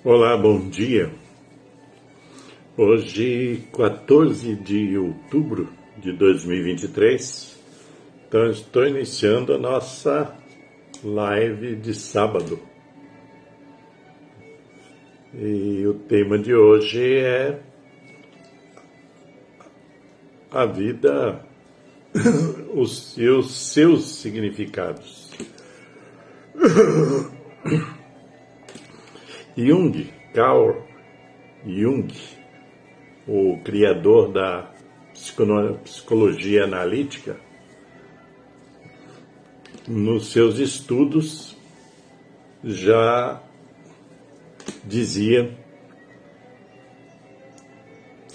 Olá, bom dia. Hoje, 14 de outubro de 2023, então estou iniciando a nossa live de sábado. E o tema de hoje é a vida, os seus significados. Carl Jung, o criador da psicologia analítica, nos seus estudos já dizia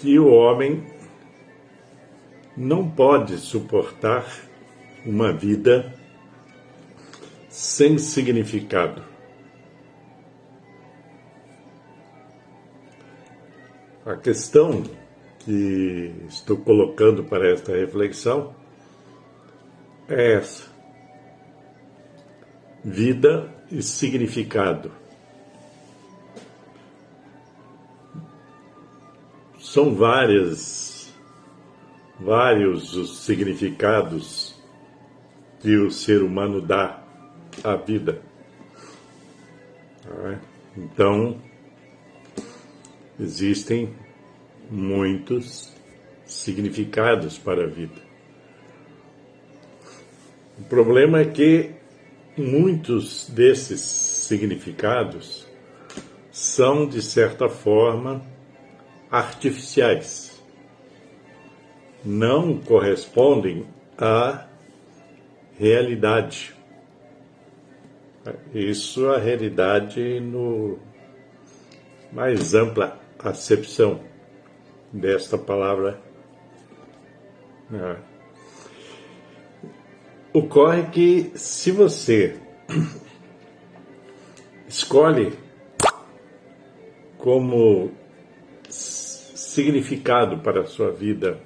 que o homem não pode suportar uma vida sem significado. A questão que estou colocando para esta reflexão é essa: vida e significado. São vários os significados que o ser humano dá à vida. Então, existem muitos significados para a vida. O problema é que muitos desses significados são, de certa forma, artificiais. Não correspondem à realidade. Isso é a realidade no mais ampla acepção desta palavra. Ocorre que, se você escolhe como significado para a sua vida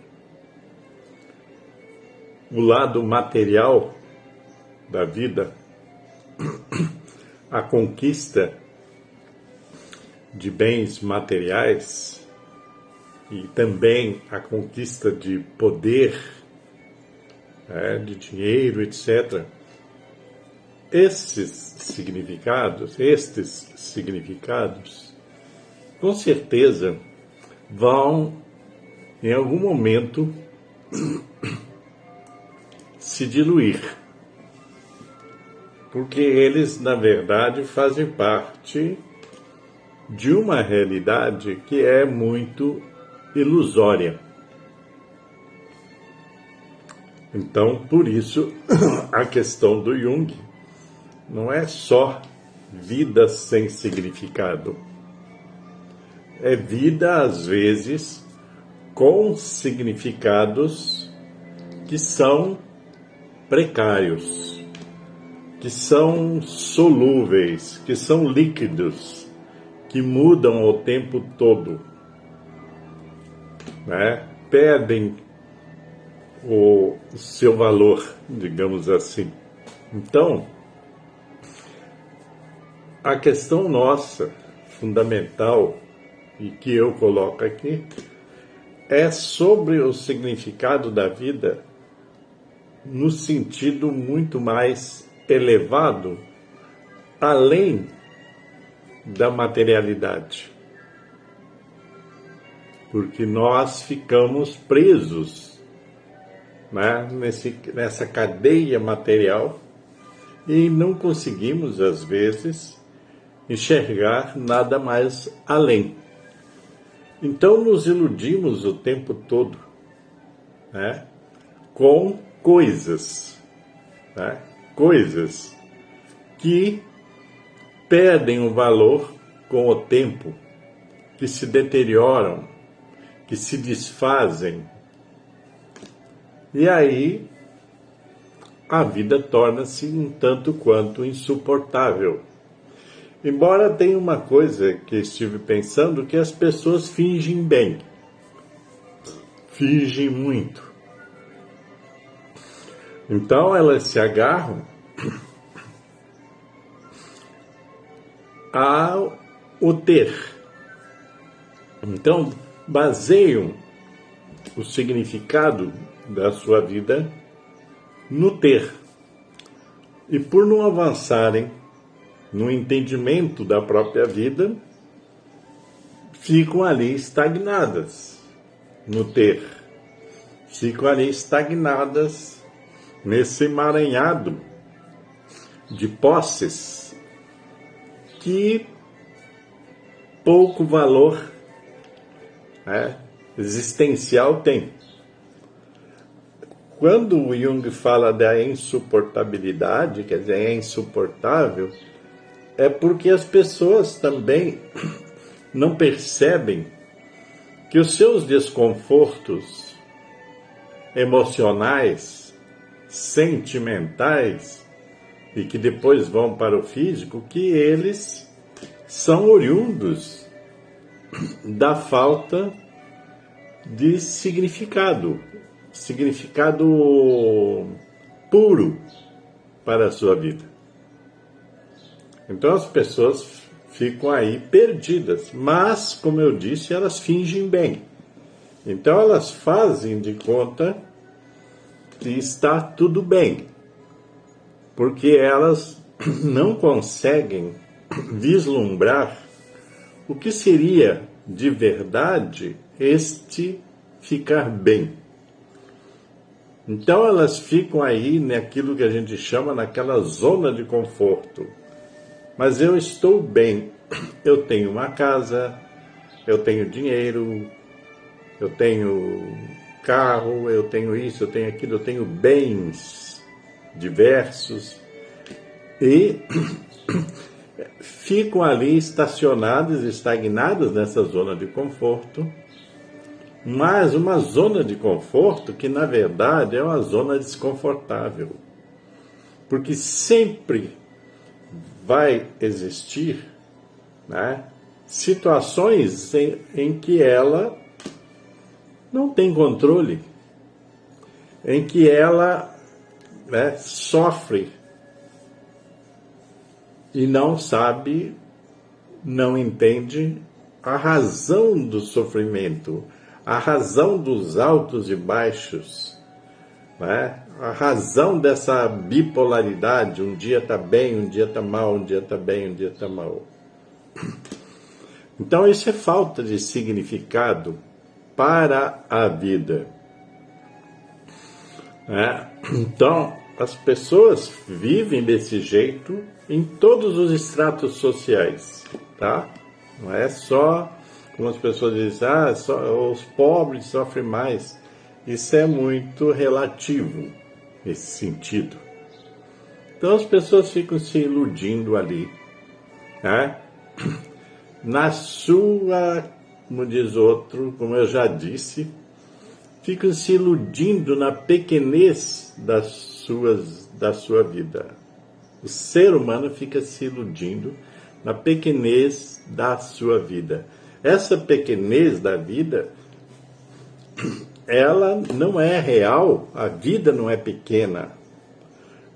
o lado material da vida, a conquista de bens materiais e também a conquista de poder, de dinheiro, etc. Estes significados, com certeza vão, em algum momento, se diluir, porque eles, na verdade, fazem parte de uma realidade que é muito ilusória. Então, por isso, a questão do Jung não é só vida sem significado. É vida, às vezes, com significados que são precários, que são solúveis, que são líquidos, que mudam o tempo todo, perdem o seu valor, digamos assim. Então, a questão nossa, fundamental, e que eu coloco aqui, é sobre o significado da vida no sentido muito mais elevado, além da materialidade. Porque nós ficamos presos, nessa cadeia material e não conseguimos, às vezes, enxergar nada mais além. Então, nos iludimos o tempo todo, com coisas, coisas que perdem o valor com o tempo, que se deterioram, que se desfazem. E aí a vida torna-se um tanto quanto insuportável. Embora tenha uma coisa que estive pensando, que as pessoas fingem bem, fingem muito. Então elas se agarram a o ter. Então, baseiam o significado da sua vida no ter. E por não avançarem no entendimento da própria vida, ficam ali estagnadas no ter. Ficam ali estagnadas nesse emaranhado de posses que pouco valor existencial tem. Quando o Jung fala da insuportabilidade, quer dizer, é insuportável, é porque as pessoas também não percebem que os seus desconfortos emocionais, sentimentais, e que depois vão para o físico, que eles são oriundos da falta de significado puro para a sua vida. Então as pessoas ficam aí perdidas, mas, como eu disse, elas fingem bem. Então elas fazem de conta que está tudo bem, porque elas não conseguem vislumbrar o que seria de verdade este ficar bem. Então elas ficam aí naquilo que a gente chama naquela zona de conforto. Mas eu estou bem, eu tenho uma casa, eu tenho dinheiro, eu tenho carro, eu tenho isso, eu tenho aquilo, eu tenho bens diversos e ficam ali estacionados, estagnados nessa zona de conforto, mas uma zona de conforto que na verdade é uma zona desconfortável, porque sempre vai existir situações em que ela não tem controle, em que ela sofre e não sabe, não entende a razão do sofrimento, a razão dos altos e baixos, a razão dessa bipolaridade, um dia está bem, um dia está mal, um dia está bem, um dia está mal. Então isso é falta de significado para a vida. Então as pessoas vivem desse jeito em todos os estratos sociais, tá? Não é só, como as pessoas dizem, só os pobres sofrem mais. Isso é muito relativo, nesse sentido. Então as pessoas ficam se iludindo ali, na sua, como diz outro, como eu já disse, ficam se iludindo na pequenez da sua vida. O ser humano fica se iludindo na pequenez da sua vida. Essa pequenez da vida, ela não é real, a vida não é pequena,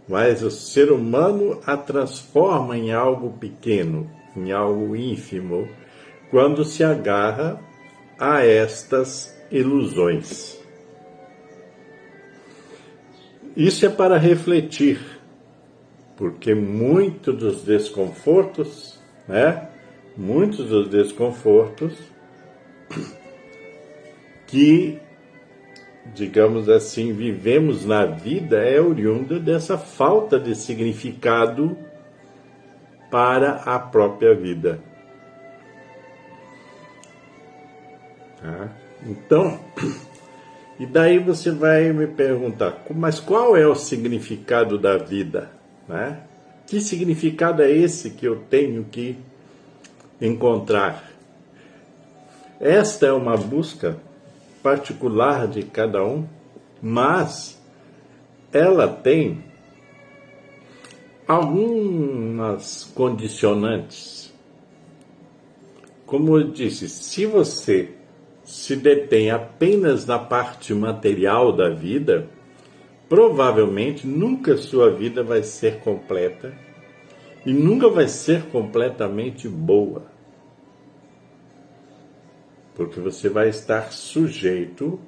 mas o ser humano a transforma em algo pequeno, em algo ínfimo, quando se agarra a estas ilusões. Isso é para refletir, porque muitos dos desconfortos, que, digamos assim, vivemos na vida é oriunda dessa falta de significado para a própria vida. Então, e daí você vai me perguntar, mas qual é o significado da vida? Que significado é esse que eu tenho que encontrar? Esta é uma busca particular de cada um, mas ela tem algumas condicionantes. Como eu disse, se você se detém apenas na parte material da vida, provavelmente nunca sua vida vai ser completa e nunca vai ser completamente boa. porque você vai estar sujeito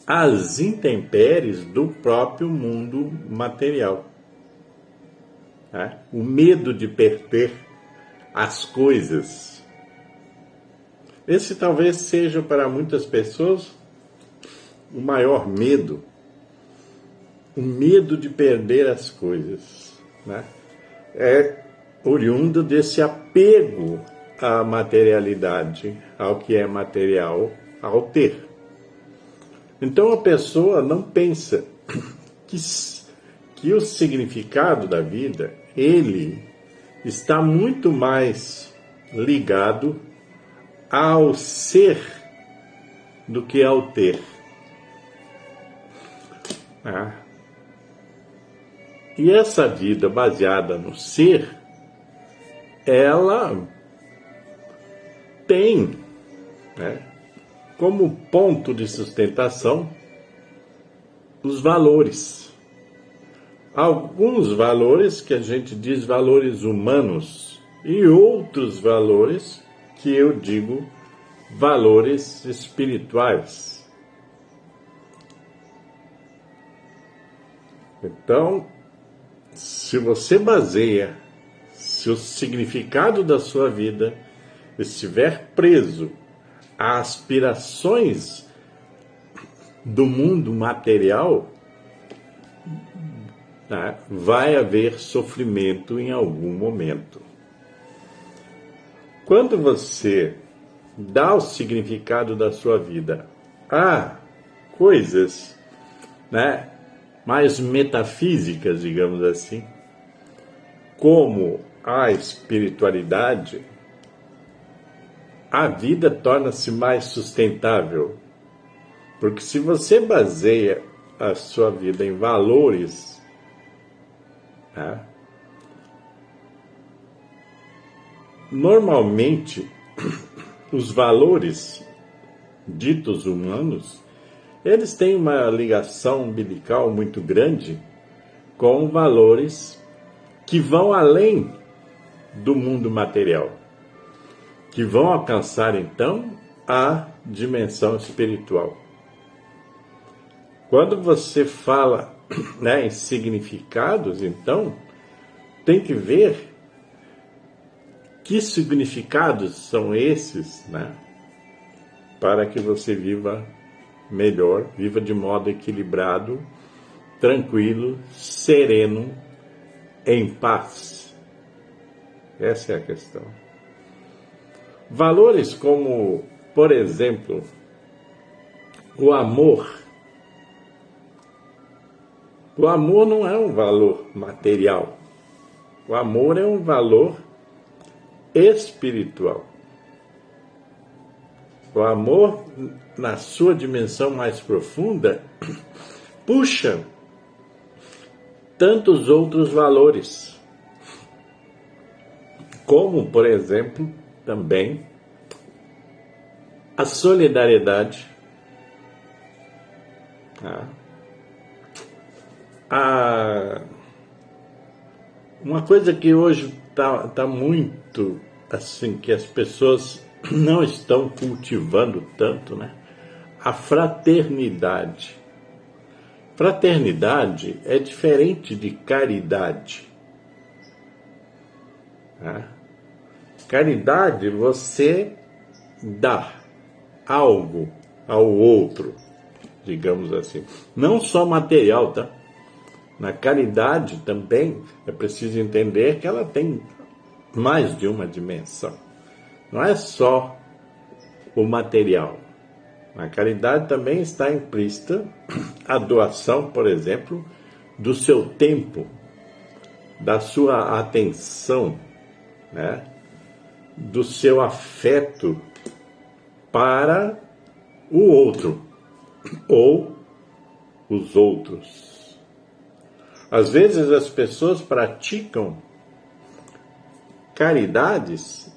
às intempéries do próprio mundo material. Né? O medo de perder as coisas. Esse talvez seja para muitas pessoas o maior medo. O medo de perder as coisas. Né? É oriundo desse apego à materialidade, ao que é material, ao ter. Então a pessoa não pensa que o significado da vida, ele está muito mais ligado ao ser do que ao ter. E essa vida baseada no ser, ela tem, né, como ponto de sustentação os valores. Alguns valores que a gente diz valores humanos e outros valores que eu digo valores espirituais. Então, se você baseia, se o significado da sua vida estiver preso a aspirações do mundo material, tá, vai haver sofrimento em algum momento. Quando você dá o significado da sua vida a coisas, né, mais metafísicas, digamos assim, como a espiritualidade, a vida torna-se mais sustentável. Porque se você baseia a sua vida em valores, né, normalmente os valores ditos humanos, eles têm uma ligação umbilical muito grande com valores que vão além do mundo material, que vão alcançar então a dimensão espiritual. Quando você fala, né, em significados, então tem que ver que significados são esses, né, para que você viva melhor, viva de modo equilibrado, tranquilo, sereno, em paz. Essa é a questão. Valores como, por exemplo, o amor. O amor não é um valor material. O amor é um valor espiritual. O amor, na sua dimensão mais profunda, puxa tantos outros valores, como, por exemplo, também a solidariedade, uma coisa que hoje tá muito assim, que as pessoas não estão cultivando tanto, né? A fraternidade. Fraternidade é diferente de caridade. Caridade, você dá algo ao outro, digamos assim. Não só material, tá? Na caridade também é preciso entender que ela tem mais de uma dimensão. Não é só o material. Na caridade também está implícita a doação, por exemplo, do seu tempo, da sua atenção, né? Do seu afeto para o outro ou os outros. Às vezes as pessoas praticam caridades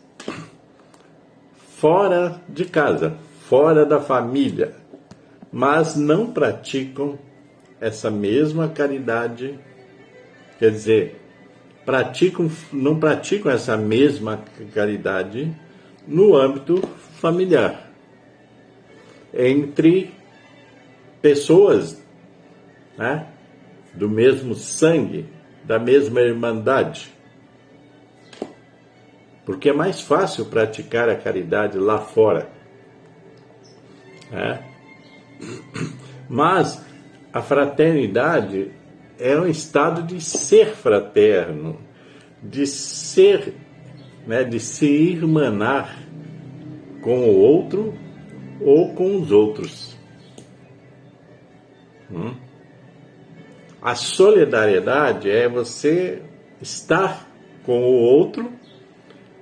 fora de casa, fora da família, mas não praticam essa mesma caridade, quer dizer, não praticam essa mesma caridade no âmbito familiar. entre pessoas, né, do mesmo sangue, da mesma irmandade. Porque é mais fácil praticar a caridade lá fora, né? Mas a fraternidade é um estado de ser fraterno, de ser, né, de se irmanar com o outro ou com os outros. A solidariedade é você estar com o outro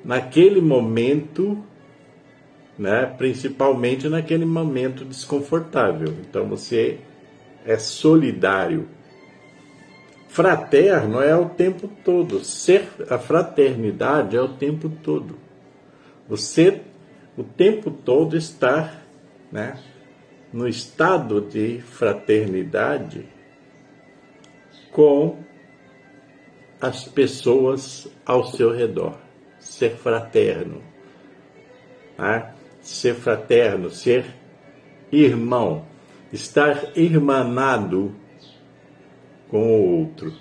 naquele momento, né, principalmente naquele momento desconfortável. Então você é solidário. Fraterno é o tempo todo. A fraternidade é o tempo todo. Você, o tempo todo, estar, né, no estado de fraternidade com as pessoas ao seu redor. Ser fraterno, né? Ser fraterno, ser irmão, estar irmanado com o outro.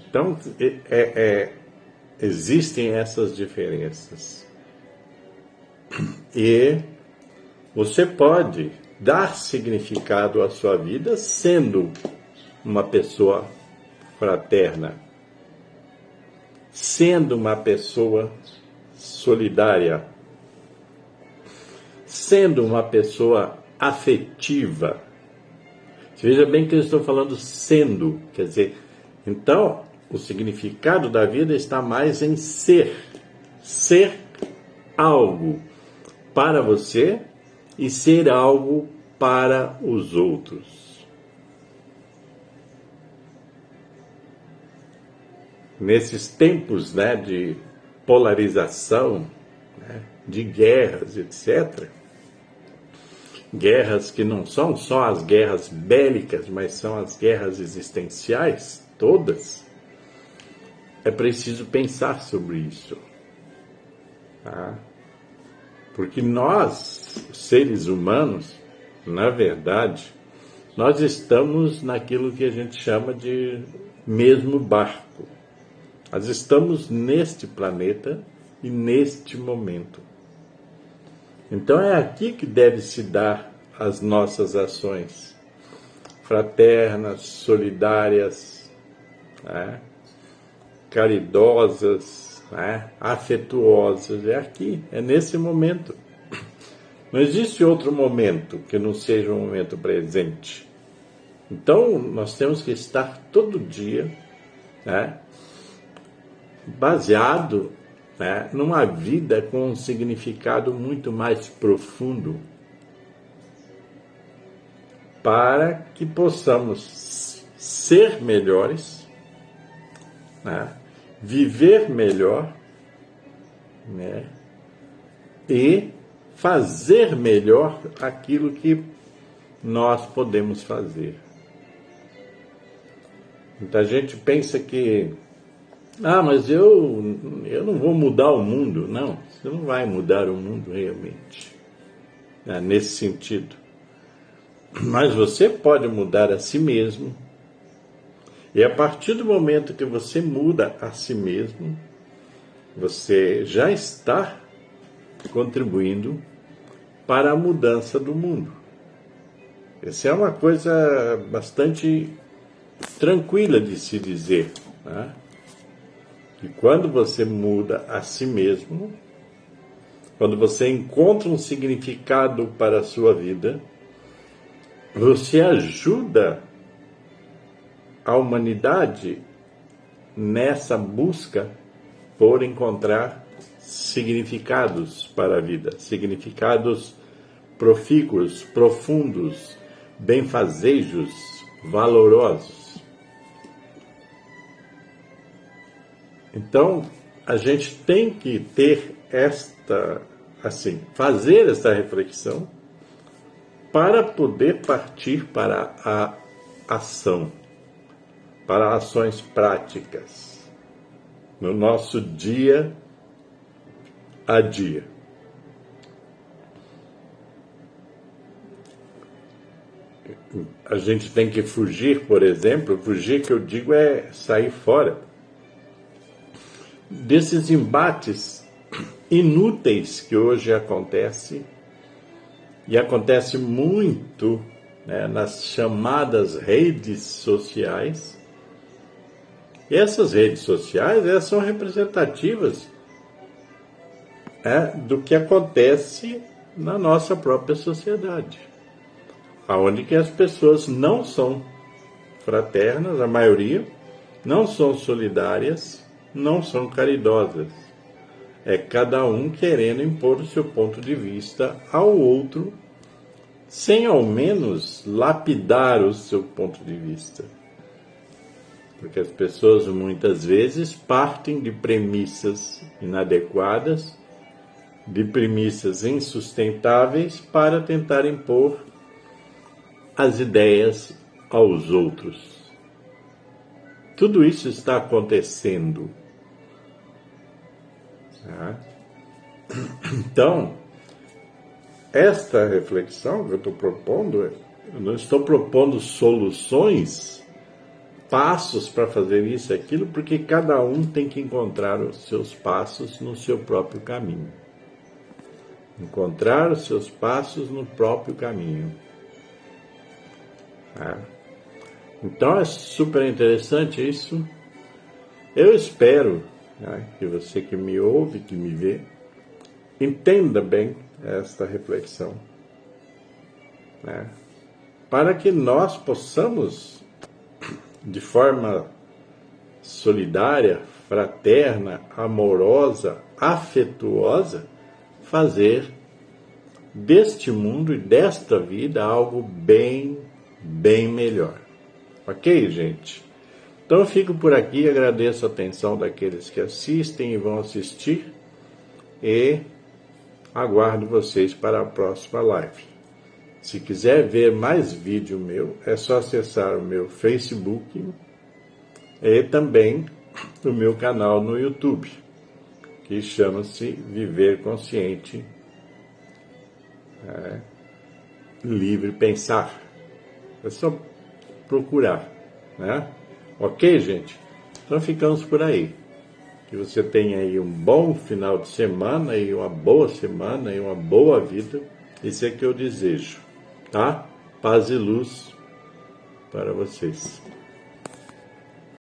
Então, existem essas diferenças. E você pode dar significado à sua vida sendo uma pessoa fraterna, sendo uma pessoa solidária, sendo uma pessoa afetiva. Veja bem que eu estou falando sendo, quer dizer, então o significado da vida está mais em ser algo para você e ser algo para os outros. Nesses tempos, né, de polarização, né, de guerras, etc., guerras que não são só as guerras bélicas, mas são as guerras existenciais, todas, é preciso pensar sobre isso. Tá? Porque nós, seres humanos, na verdade, nós estamos naquilo que a gente chama de mesmo barco. Nós estamos neste planeta e neste momento. Então é aqui que deve se dar as nossas ações fraternas, solidárias, né? Caridosas, né? Afetuosas. É aqui, é nesse momento. Não existe outro momento que não seja um momento presente. Então nós temos que estar todo dia, né, baseado, né, numa vida com um significado muito mais profundo, para que possamos ser melhores, né, viver melhor, né, e fazer melhor aquilo que nós podemos fazer. Muita gente pensa que mas eu não vou mudar o mundo. Não, você não vai mudar o mundo realmente, né, nesse sentido. Mas você pode mudar a si mesmo. E a partir do momento que você muda a si mesmo, você já está contribuindo para a mudança do mundo. Essa é uma coisa bastante tranquila de se dizer, né? E quando você muda a si mesmo, quando você encontra um significado para a sua vida, você ajuda a humanidade nessa busca por encontrar significados para a vida, significados profícuos, profundos, benfazejos, valorosos. Então, a gente tem que ter fazer essa reflexão para poder partir para a ação, para ações práticas, no nosso dia a dia. a gente tem que fugir, por exemplo, fugir que eu digo é sair fora desses embates inúteis que hoje acontecem, e acontece muito, né, nas chamadas redes sociais. E essas redes sociais, elas são representativas, do que acontece na nossa própria sociedade, aonde que as pessoas não são fraternas, a maioria, não são solidárias, não são caridosas. É cada um querendo impor o seu ponto de vista ao outro, sem ao menos lapidar o seu ponto de vista. Porque as pessoas muitas vezes partem de premissas inadequadas, de premissas insustentáveis para tentar impor as ideias aos outros. Tudo isso está acontecendo. Então, esta reflexão que eu estou propondo, eu não estou propondo soluções, passos para fazer isso e aquilo, porque cada um tem que encontrar os seus passos no seu próprio caminho. Encontrar os seus passos no próprio caminho. Então é super interessante isso. Eu espero, que você que me ouve, que me vê, entenda bem esta reflexão, para que nós possamos, de forma solidária, fraterna, amorosa, afetuosa, fazer deste mundo e desta vida algo bem, bem melhor. Ok, gente? Então eu fico por aqui, agradeço a atenção daqueles que assistem e vão assistir e aguardo vocês para a próxima live. Se quiser ver mais vídeo meu, é só acessar o meu Facebook e também o meu canal no YouTube, que chama-se Viver Consciente, Livre Pensar. É só procurar, Ok, gente? Então ficamos por aí. Que você tenha aí um bom final de semana e uma boa semana e uma boa vida. Isso é que eu desejo, tá? Paz e luz para vocês.